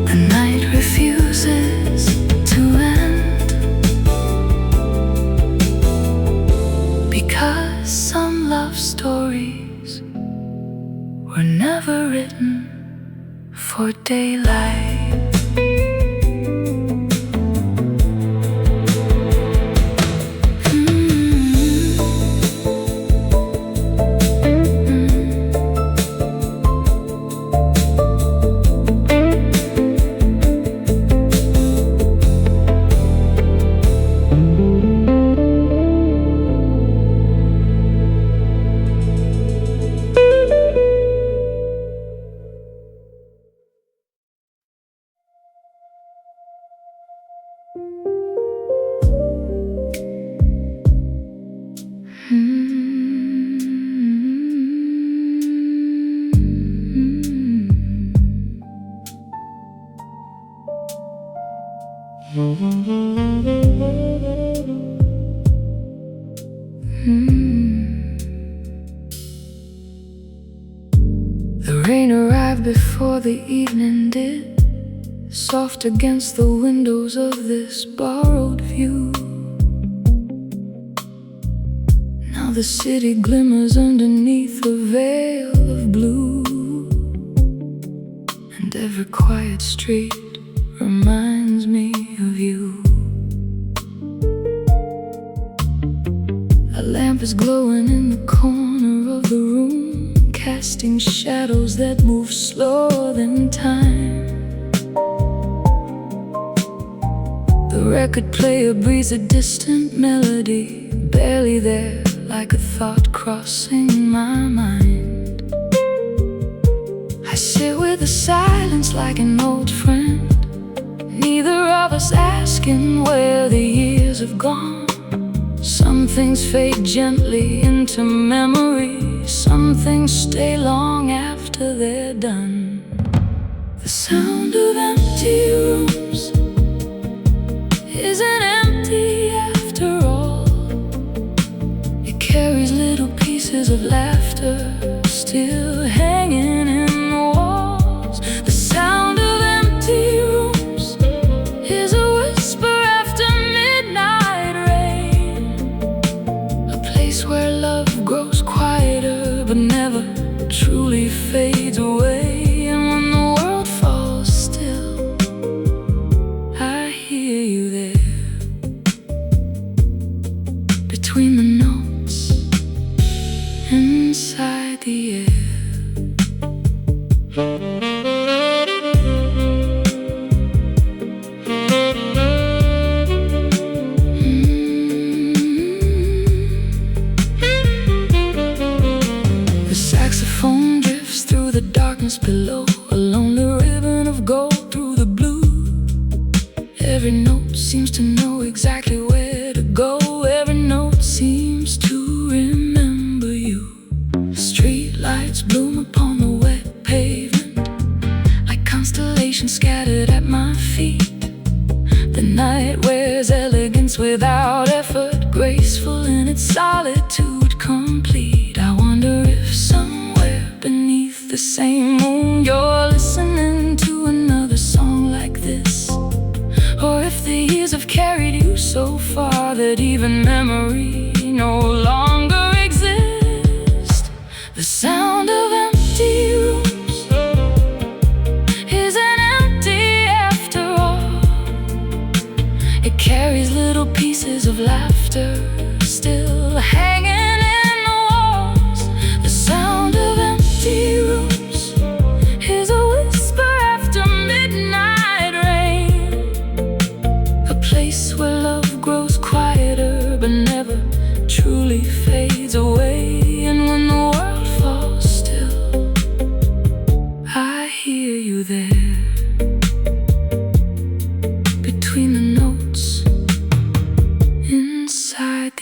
the night refuses to end. Because some love stories were never written for daylight. The rain arrived before the evening did, soft against the windows of this borrowed view. Now the city glimmers underneath a veil of blue, and every quiet street reminds me of you. A lamp is glowing in the corner of the room, casting shadows that move slower than time. The record player breathes a distant melody, barely there, like a thought crossing my mind. I sit with the silence like an old friend, neither of us asking where the years have gone. Some things fade gently into memory, some things stay long after they're done. The sound of empty rooms isn't empty after all. It carries little pieces of laughter still hanging in the walls. The sound of empty rooms is a whisper after midnight rain, a place where love grows quieter but never truly fades away. And when the world falls still, I hear you there, between the notes, inside the air. The saxophone drifts through the darkness below, a lonely ribbon of gold through the blue. Every note seems to know exactly where to go, every note seems to remember you. Street lights bloom upon the wet pavement, like constellations scattered at my feet. The night wears elegance without effort, graceful in its solitude complete. I wonder if somewhere beneath the same moon you're listening to another song like this, or if the years have carried you so far that even memory no longer exists. The sound of empty rooms isn't empty after all. It carries little pieces of laughter still hanging in the walls. The sound of empty rooms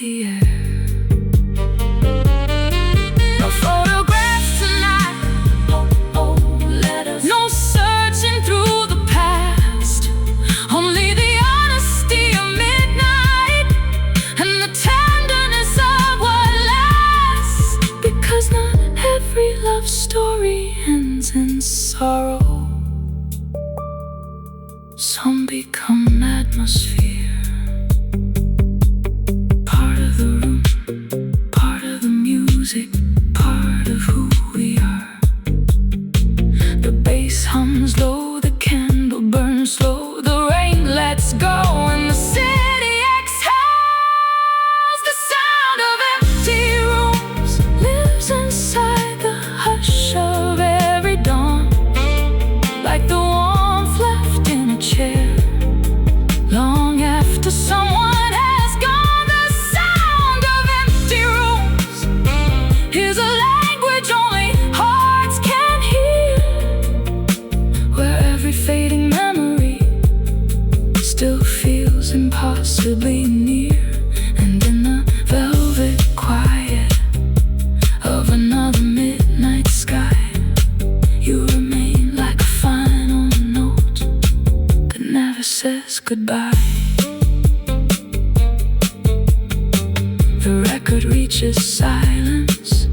the air. No photographs tonight, letters. No searching through the past, only the honesty of midnight and the tenderness of what lasts. Because not every love story ends in sorrow. Some become atmosphere, part of the room, part of the music, part of who we are. The bass hums low, the candle burns slow, the rain lets go, and the city exhales. The sound of empty rooms lives inside the hush of every dawn, like the warmth left in a chair long after someone has gone. The sound of empty rooms is a language only hearts can hear, where every fading memory still feels impossibly near. And in the velvet quiet of another midnight sky, you remain like a final note that never says goodbye. The record reaches silence,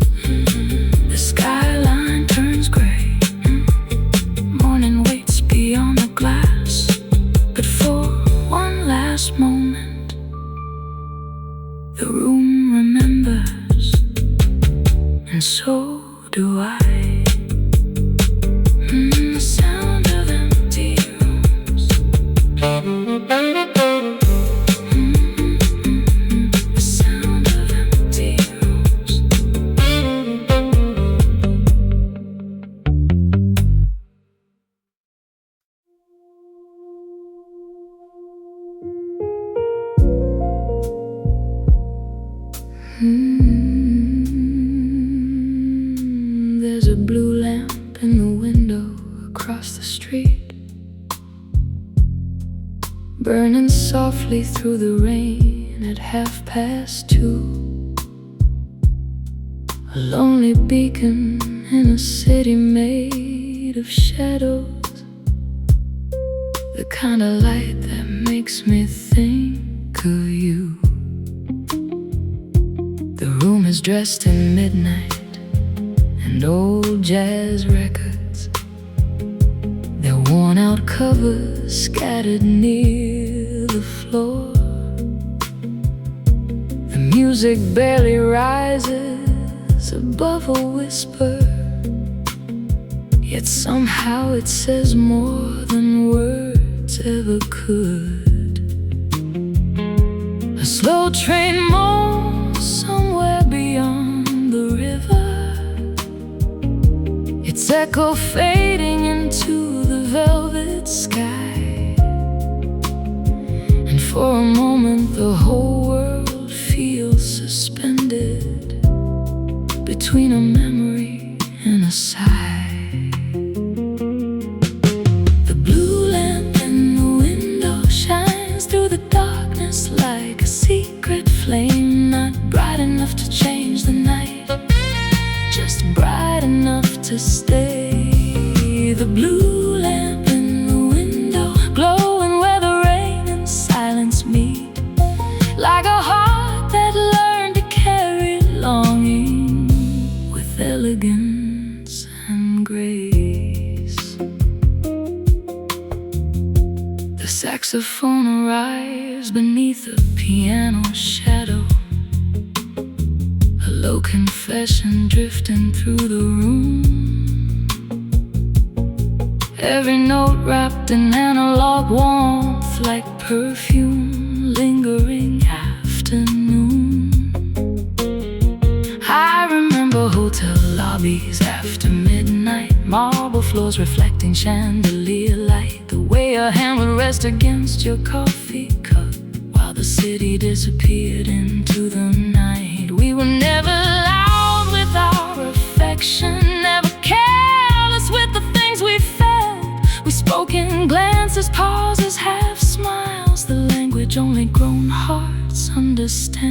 the skyline turns gray, morning waits beyond the glass. But for one last moment, the room remembers, and so do I. The sound of empty rooms, the sound of empty rooms. There's a blue lamp in the window across the street, burning softly through the rain at 2:30. A lonely beacon in a city made of shadows, the kind of light that makes me think of you. The room is dressed in midnight and old jazz records, their worn-out covers scattered near the floor. The music barely rises above a whisper, yet somehow it says more than words ever could. A slow train moves somewhere beyond the river, its echo fading into the velvet sky. And for a moment the whole world feels suspended between a memory and a sigh. The blue lamp in the window shines through the darkness like a secret flame, not bright enough to change the night, just bright enough to stay. The blue lamp in the window glowing where the rain and silence meet, like a heart that learned to carry longing with elegance and grace. The saxophone arrives beneath a piano shadow, a low confession drifting through the room. Every note wrapped in analog warmth, like perfume lingering afternoon. I remember hotel lobbies after midnight, marble floors reflecting chandelier light, the way a hand would rest against your coffee cup while the city disappeared into the night. We were never loud with our affection, never careless with the things we felt. We spoke in glances, pauses, half smiles, the language only grown hearts understand. understand.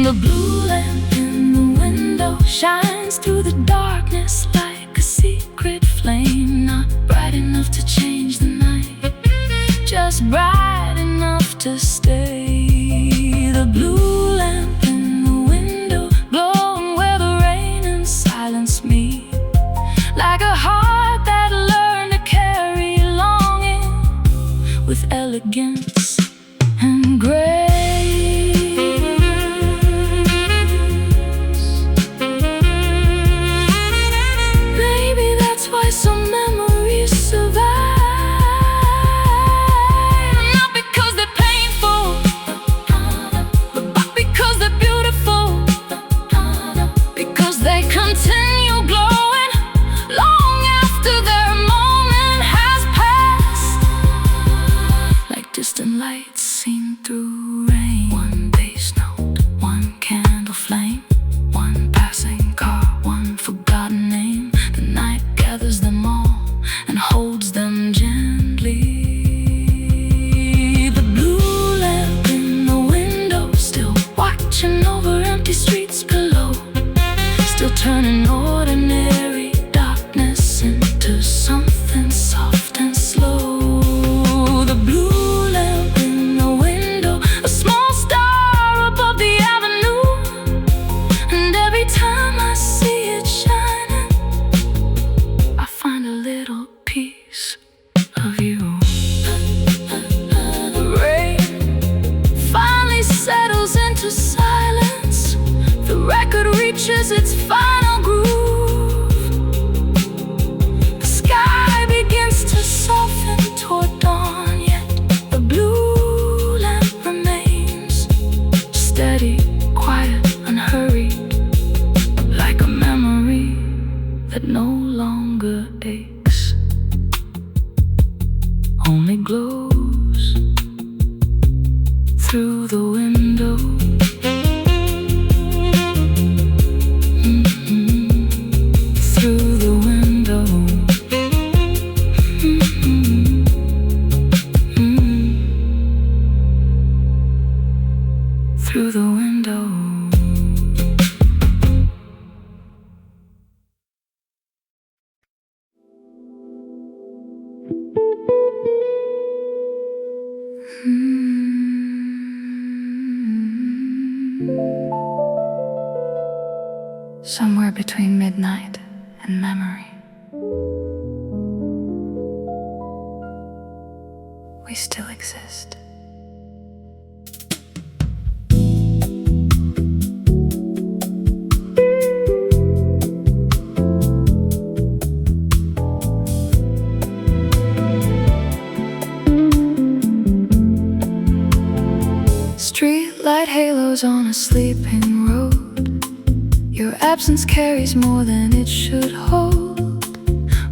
The blue lamp in the window shines through the darkness like a secret flame, not bright enough to change the night, just bright enough to stay. The blue lamp in the window, glowing where the rain and silence meet, like a heart that learned to carry longing with elegance and grace. Maybe that's why some memories survive. Not because they're painful, but because they're beautiful. Because they continue glowing long after their moment has passed, like distant lights seen through rain. One bass note, one candle flame, one passing car, one forgotten name. The night gathers them all and holds them gently. The blue lamp in the window, still watching over empty streets below, still turning ordinary darkness into something soft and slow. The blue lamp in the window, a small star above the avenue, and every time I see it shining, I find a little piece of you. The rain finally settles into silence. The record reaches its final groove. The sky begins to soften toward dawn, yet the blue lamp remains steady, quiet, unhurried, like a memory that no longer aches, only glows through the window. Through the window. Through the window. Somewhere between midnight and memory, we still exist. Streetlight halos on a sleeping road. Your absence carries more than it should hold.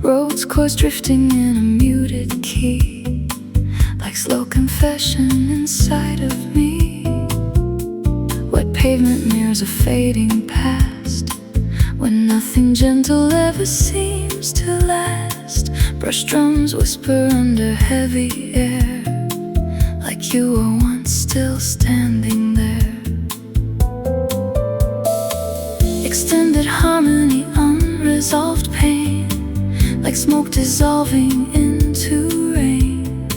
Roads chords drifting in a muted key, like slow confession inside of me. Wet pavement mirrors a fading past, when nothing gentle ever seems to last. Brush drums whisper under heavy air, like you were once still standing there. Extended harmony, unresolved pain, like smoke dissolving into rain.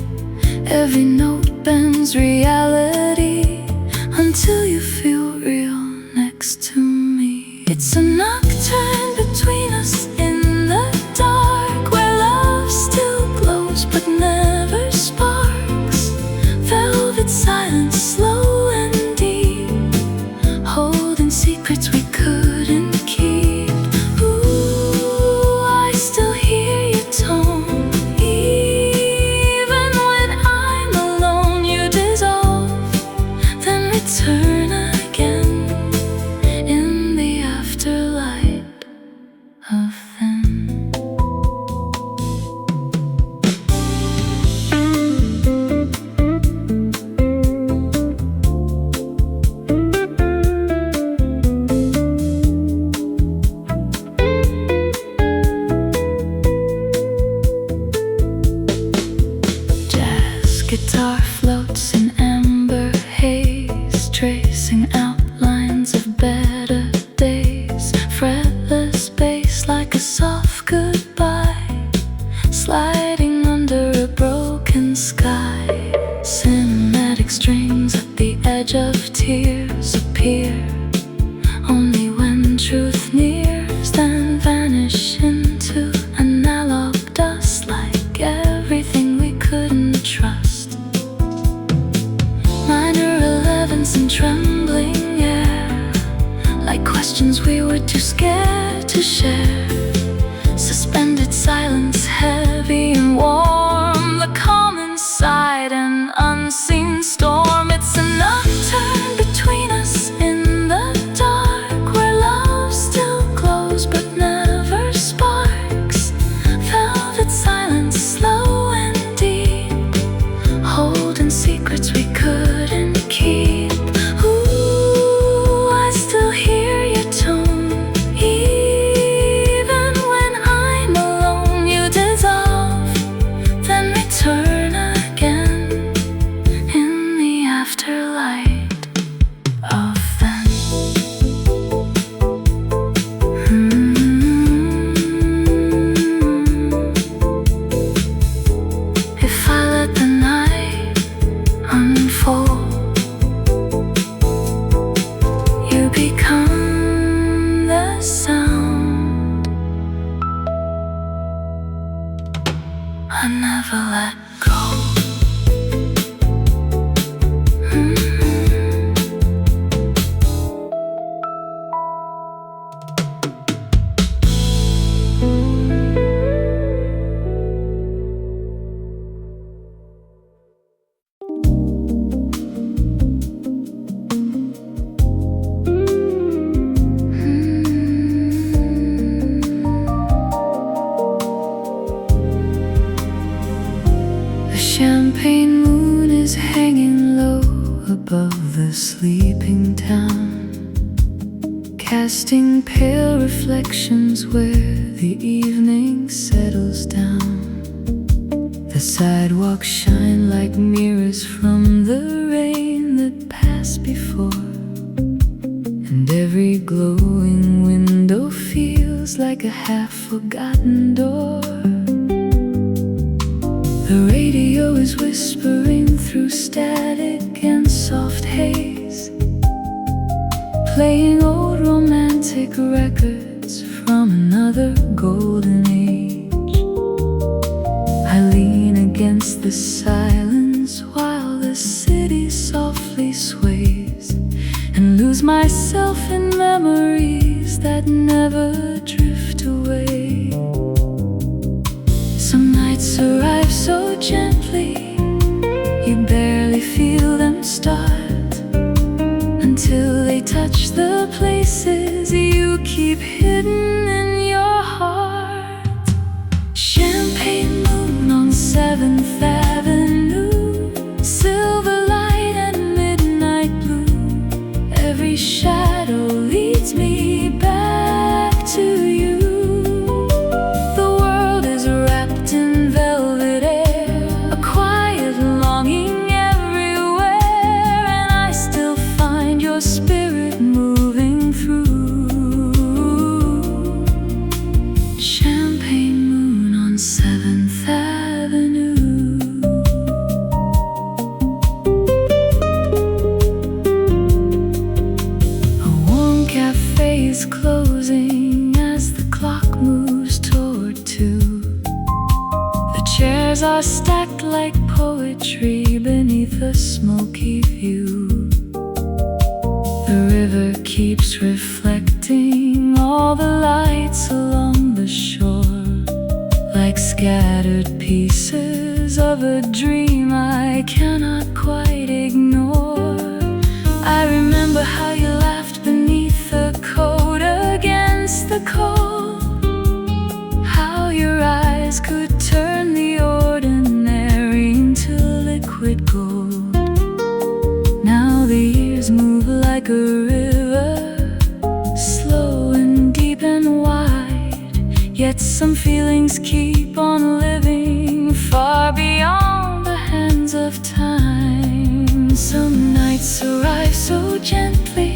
Every note bends reality until you feel real next to me. It's a nocturne between us in the dark, where love still glows but never sparks. Velvet silence, slow and deep, holding secrets we couldn't keep. Ooh, I still hear your tone, even when I'm alone. You dissolve tears appear only when truth nears, then vanish into analog dust, like everything we couldn't trust. Minor 11s and trembling air, like questions we were too scared to share. Suspended silence, heavy and warm, the calm inside an unseen storm. It's a nocturne between us in the dark, where love still glows but never sparks. Velvet silence, slow and deep, holding secrets we couldn't keep. Ooh, I still hear your tone, even when I'm alone. You dissolve, then return again in the afterlight of then. If I let the night unfold, you become the sound I never let go. The champagne moon is hanging low above the sleeping town, casting pale reflections where the evening settles down. The sidewalks shine like mirrors from the rain that passed before, and every glowing window feels like a half-forgotten door. The radio is whispering through static and soft haze, playing old romantic records from another golden age. I lean against the silence while the city softly sways, and lose myself in memories that never drift away. Some nights arrive so gently, you barely feel them start, until they touch the places you keep hidden in your heart. Champagne moon on 7th Avenue, silver light and midnight blue. Every shadow leads me back to you. The world is wrapped in velvet air, a quiet longing everywhere, and I still find your spirit moving through. Champagne moon on 7th Avenue. A warm cafe is closing as the clock moves toward 2. The chairs are stacked like poetry beneath a smoky view. The river keeps reflecting all the lights along the shore, like scattered pieces of a dream I cannot quite ignore. I remember how you laughed beneath the coat against the cold, how your eyes could turn the ordinary into liquid gold. Now the years move like a river, slow and deep and wide, yet some feelings keep on living far beyond the hands of time. Some nights arrive so gently,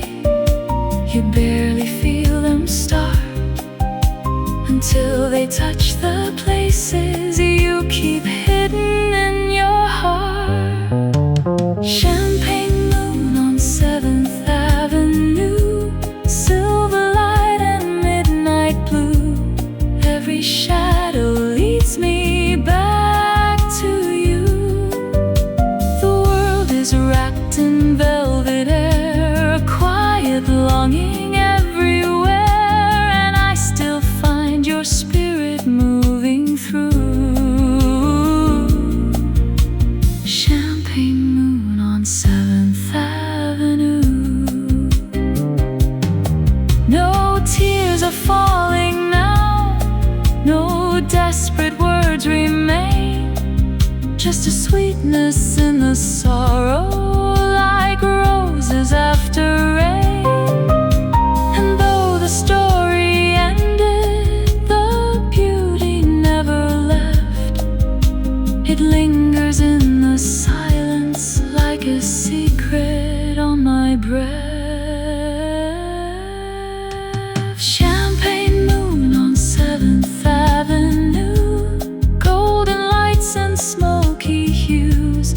you barely feel them start, until they touch the places you keep hidden in your heart. Champagne moon on 7th is wrapped in velvet air, a quiet longing everywhere, and I still find your spirit moving through. Champagne moon on 7th Avenue. No tears are falling now, no desperate words remain, just a sweetness in the sorrow, like roses after rain. And though the story ended, the beauty never left. It lingers in the silence like a secret on my breath. Champagne moon on 7th Avenue, golden lights and smoky hues.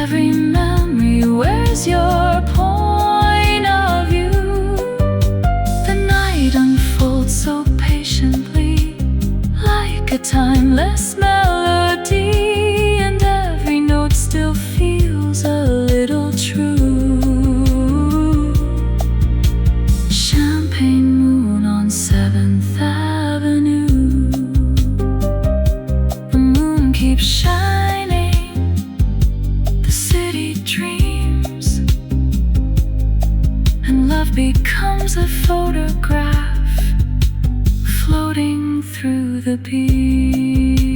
Every memory wears your point of view. The night unfolds so patiently, like a timeless melody, and every note still feels a little true. Champagne moon on 7th Avenue. The moon keeps shining, the city dreams, and love becomes a photograph floating through the peaks.